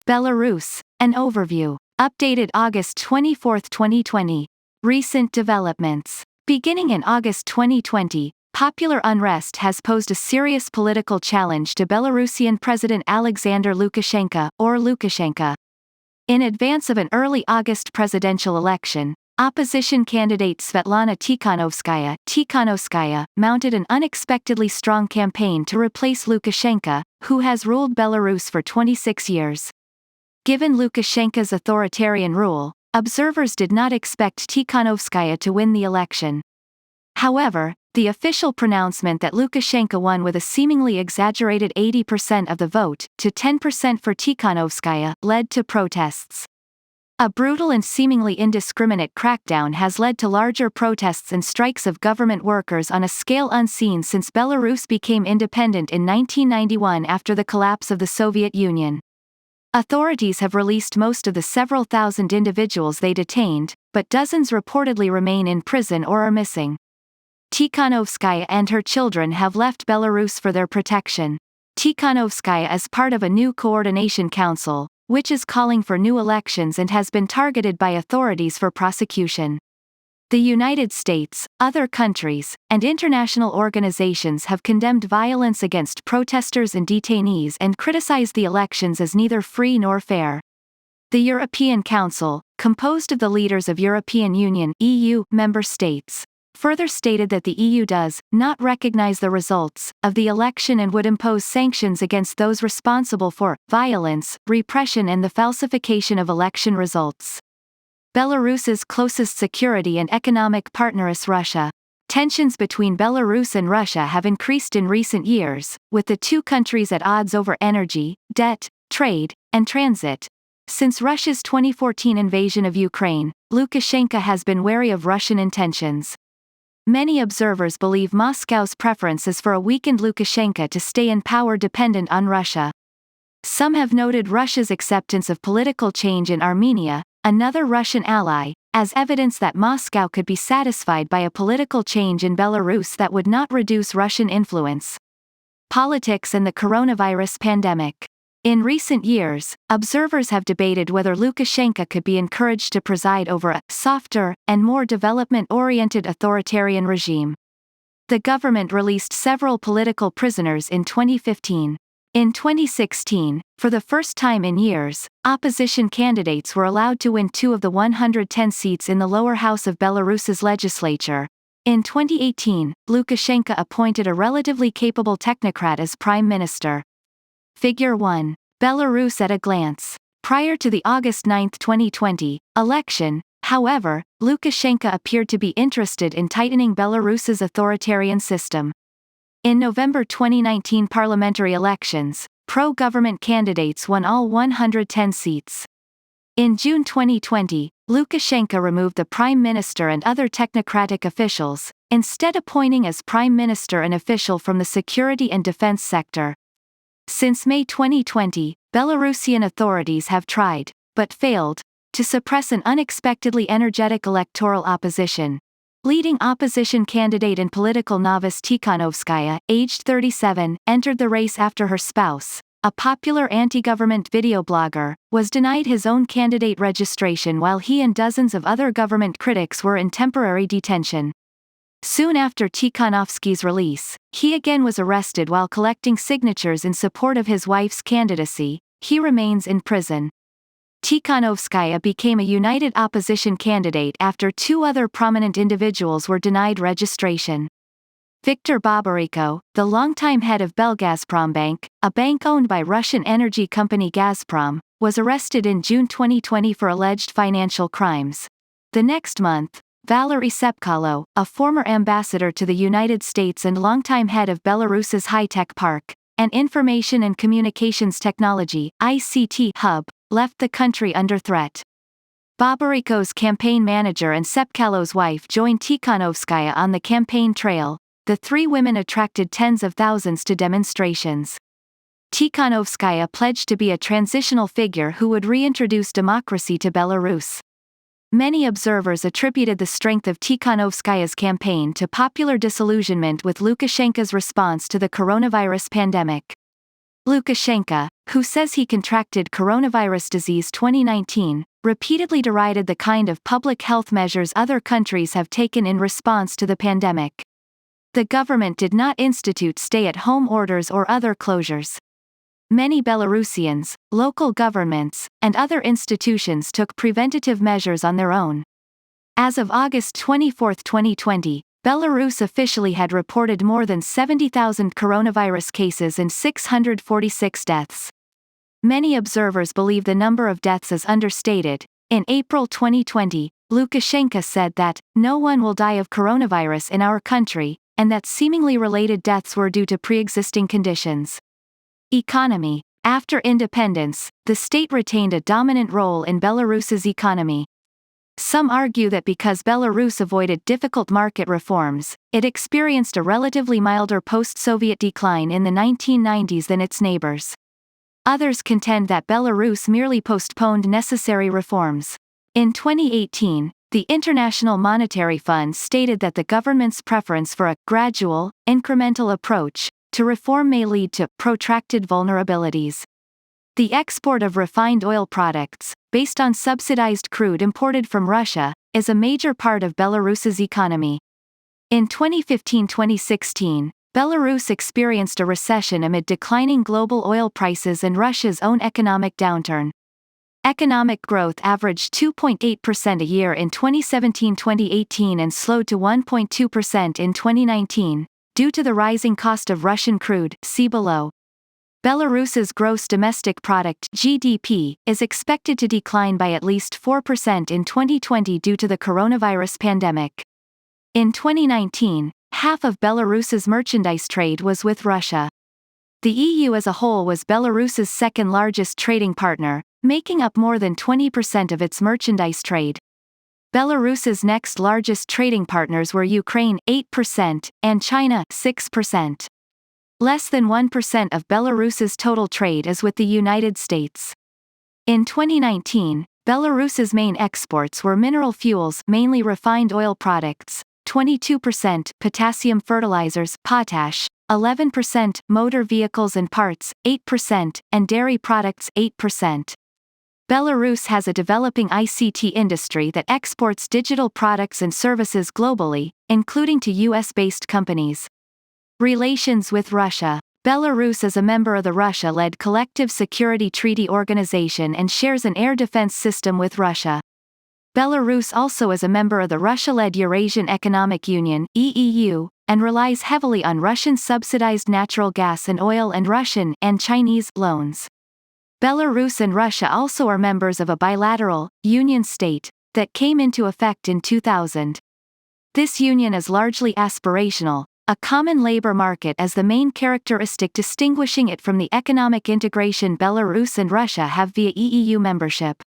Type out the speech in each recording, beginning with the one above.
Belarus, an overview. Updated August 24, 2020. Recent developments. Beginning in August 2020, popular unrest has posed a serious political challenge to Belarusian President Alexander Lukashenko, or Lukashenka. In advance of an early August presidential election, opposition candidate Svetlana Tikhanovskaya mounted an unexpectedly strong campaign to replace Lukashenka, who has ruled Belarus for 26 years. Given Lukashenka's authoritarian rule, observers did not expect Tikhanovskaya to win the election. However, the official pronouncement that Lukashenko won with a seemingly exaggerated 80% of the vote to 10% for Tikhanovskaya led to protests. A brutal and seemingly indiscriminate crackdown has led to larger protests and strikes of government workers on a scale unseen since Belarus became independent in 1991 after the collapse of the Soviet Union. Authorities have released most of the several thousand individuals they detained, but dozens reportedly remain in prison or are missing. Tikhanovskaya and her children have left Belarus for their protection. Tikhanovskaya is part of a new coordination council, which is calling for new elections and has been targeted by authorities for prosecution. The United States, other countries, and international organizations have condemned violence against protesters and detainees and criticized the elections as neither free nor fair. The European Council, composed of the leaders of European Union (EU) member states, further stated that the EU does not recognize the results of the election and would impose sanctions against those responsible for violence, repression and the falsification of election results. Belarus's closest security and economic partner is Russia. Tensions between Belarus and Russia have increased in recent years, with the two countries at odds over energy, debt, trade, and transit. Since Russia's 2014 invasion of Ukraine, Lukashenko has been wary of Russian intentions. Many observers believe Moscow's preference is for a weakened Lukashenko to stay in power dependent on Russia. Some have noted Russia's acceptance of political change in Armenia, another Russian ally, as evidence that Moscow could be satisfied by a political change in Belarus that would not reduce Russian influence. Politics and the coronavirus pandemic. In recent years, observers have debated whether Lukashenko could be encouraged to preside over a softer and more development-oriented authoritarian regime. The government released several political prisoners in 2015. In 2016, for the first time in years, opposition candidates were allowed to win 2 of the 110 seats in the lower house of Belarus's legislature. In 2018, Lukashenko appointed a relatively capable technocrat as prime minister. Figure 1. Belarus at a glance. Prior to the August 9, 2020, election, however, Lukashenko appeared to be interested in tightening Belarus's authoritarian system. In November 2019 parliamentary elections, pro-government candidates won all 110 seats. In June 2020, Lukashenko removed the prime minister and other technocratic officials, instead appointing as prime minister an official from the security and defense sector. Since May 2020, Belarusian authorities have tried, but failed, to suppress an unexpectedly energetic electoral opposition. Leading opposition candidate and political novice Tikhanovskaya, aged 37, entered the race after her spouse, a popular anti-government video blogger, was denied his own candidate registration while he and dozens of other government critics were in temporary detention. Soon after Tikhanovskaya's release, he again was arrested while collecting signatures in support of his wife's candidacy. He remains in prison. Tikhanovskaya became a united opposition candidate after 2 other prominent individuals were denied registration. Viktor Babariko, the longtime head of Belgazprombank, a bank owned by Russian energy company Gazprom, was arrested in June 2020 for alleged financial crimes. The next month, Valery Sepkalo, a former ambassador to the United States and longtime head of Belarus's high-tech park and information and communications technology (ICT) hub, left the country under threat. Babariko's campaign manager and Sepkalo's wife joined Tikhanovskaya on the campaign trail. The 3 women attracted tens of thousands to demonstrations. Tikhanovskaya pledged to be a transitional figure who would reintroduce democracy to Belarus. Many observers attributed the strength of Tikhanovskaya's campaign to popular disillusionment with Lukashenko's response to the coronavirus pandemic. Lukashenko, who says he contracted coronavirus disease 2019, repeatedly derided the kind of public health measures other countries have taken in response to the pandemic. The government did not institute stay-at-home orders or other closures. Many Belarusians, local governments, and other institutions took preventative measures on their own. As of August 24, 2020, Belarus officially had reported more than 70,000 coronavirus cases and 646 deaths. Many observers believe the number of deaths is understated. In April 2020, Lukashenko said that, "No one will die of coronavirus in our country," and that seemingly related deaths were due to pre-existing conditions. Economy. After independence, the state retained a dominant role in Belarus's economy. Some argue that because Belarus avoided difficult market reforms, it experienced a relatively milder post-Soviet decline in the 1990s than its neighbors. Others contend that Belarus merely postponed necessary reforms. In 2018, the International Monetary Fund stated that the government's preference for a gradual, incremental approach to reform may lead to protracted vulnerabilities. The export of refined oil products, based on subsidized crude imported from Russia, is a major part of Belarus's economy. In 2015-2016, Belarus experienced a recession amid declining global oil prices and Russia's own economic downturn. Economic growth averaged 2.8% a year in 2017-2018 and slowed to 1.2% in 2019, due to the rising cost of Russian crude, see below. Belarus's gross domestic product (GDP) is expected to decline by at least 4% in 2020 due to the coronavirus pandemic. In 2019, half of Belarus's merchandise trade was with Russia. The EU as a whole was Belarus's second-largest trading partner, making up more than 20% of its merchandise trade. Belarus's next largest trading partners were Ukraine, 8%, and China, 6%. Less than 1% of Belarus's total trade is with the United States. In 2019, Belarus's main exports were mineral fuels, mainly refined oil products, 22%, potassium fertilizers, potash, 11%, motor vehicles and parts, 8%, and dairy products, 8%. Belarus has a developing ICT industry that exports digital products and services globally, including to US-based companies. Relations with Russia. Belarus is a member of the Russia-led Collective Security Treaty Organization and shares an air defense system with Russia. Belarus also is a member of the Russia-led Eurasian Economic Union (EEU), and relies heavily on Russian-subsidized natural gas and oil and Russian and Chinese loans. Belarus and Russia also are members of a bilateral union state that came into effect in 2000. This union is largely aspirational, a common labor market as the main characteristic distinguishing it from the economic integration Belarus and Russia have via EEU membership.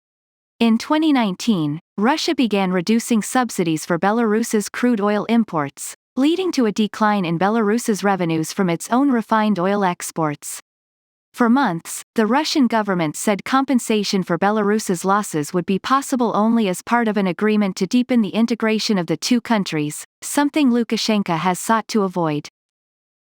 In 2019, Russia began reducing subsidies for Belarus's crude oil imports, leading to a decline in Belarus's revenues from its own refined oil exports. For months, the Russian government said compensation for Belarus's losses would be possible only as part of an agreement to deepen the integration of the two countries, something Lukashenko has sought to avoid.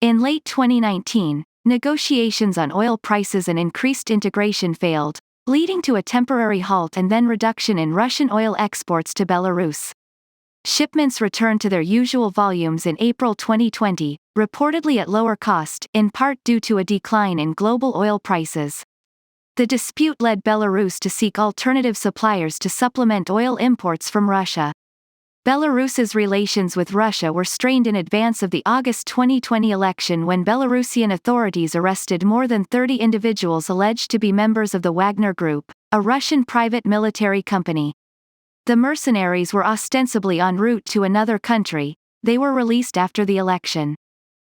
In late 2019, negotiations on oil prices and increased integration failed, leading to a temporary halt and then reduction in Russian oil exports to Belarus. Shipments returned to their usual volumes in April 2020, reportedly at lower cost, in part due to a decline in global oil prices. The dispute led Belarus to seek alternative suppliers to supplement oil imports from Russia. Belarus's relations with Russia were strained in advance of the August 2020 election when Belarusian authorities arrested more than 30 individuals alleged to be members of the Wagner Group, a Russian private military company. The mercenaries were ostensibly en route to another country. They were released after the election.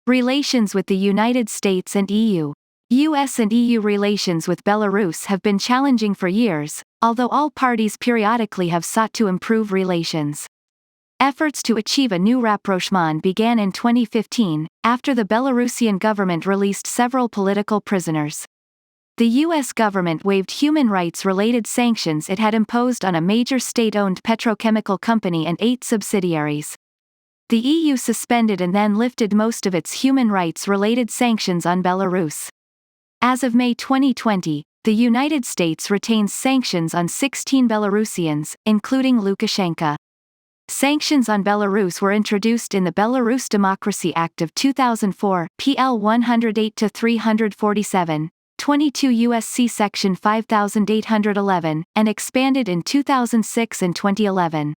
Relations with the United States and EU. US and EU relations with Belarus have been challenging for years, although all parties periodically have sought to improve relations. Efforts to achieve a new rapprochement began in 2015, after the Belarusian government released several political prisoners. The U.S. government waived human rights-related sanctions it had imposed on a major state-owned petrochemical company and 8 subsidiaries. The EU suspended and then lifted most of its human rights-related sanctions on Belarus. As of May 2020, the United States retains sanctions on 16 Belarusians, including Lukashenka. Sanctions on Belarus were introduced in the Belarus Democracy Act of 2004, PL 108-347, 22 U.S.C. Section 5811, and expanded in 2006 and 2011.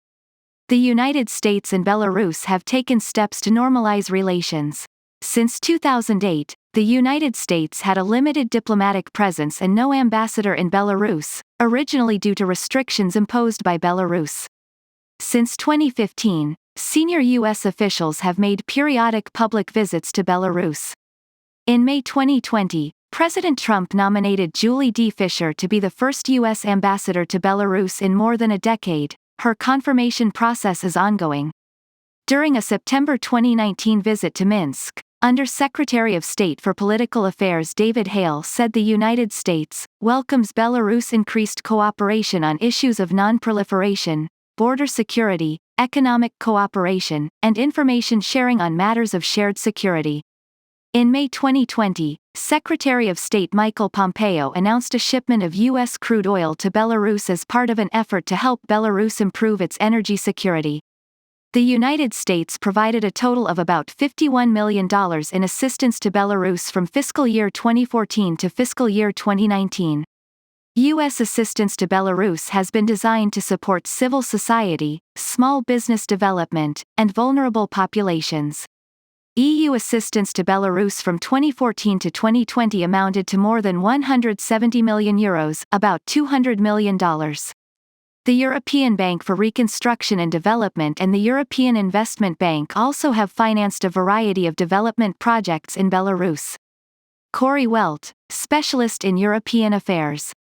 The United States and Belarus have taken steps to normalize relations. Since 2008, the United States had a limited diplomatic presence and no ambassador in Belarus, originally due to restrictions imposed by Belarus. Since 2015, senior U.S. officials have made periodic public visits to Belarus. In May 2020, President Trump nominated Julie D. Fisher to be the first U.S. ambassador to Belarus in more than a decade. Her confirmation process is ongoing. During a September 2019 visit to Minsk, Under-Secretary of State for Political Affairs David Hale said the United States welcomes Belarus' increased cooperation on issues of non-proliferation, border security, economic cooperation, and information sharing on matters of shared security. In May 2020, Secretary of State Michael Pompeo announced a shipment of U.S. crude oil to Belarus as part of an effort to help Belarus improve its energy security. The United States provided a total of about $51 million in assistance to Belarus from fiscal year 2014 to fiscal year 2019. U.S. assistance to Belarus has been designed to support civil society, small business development, and vulnerable populations. EU assistance to Belarus from 2014 to 2020 amounted to more than €170 million, about $200 million. The European Bank for Reconstruction and Development and the European Investment Bank also have financed a variety of development projects in Belarus. Corey Welt, specialist in European affairs.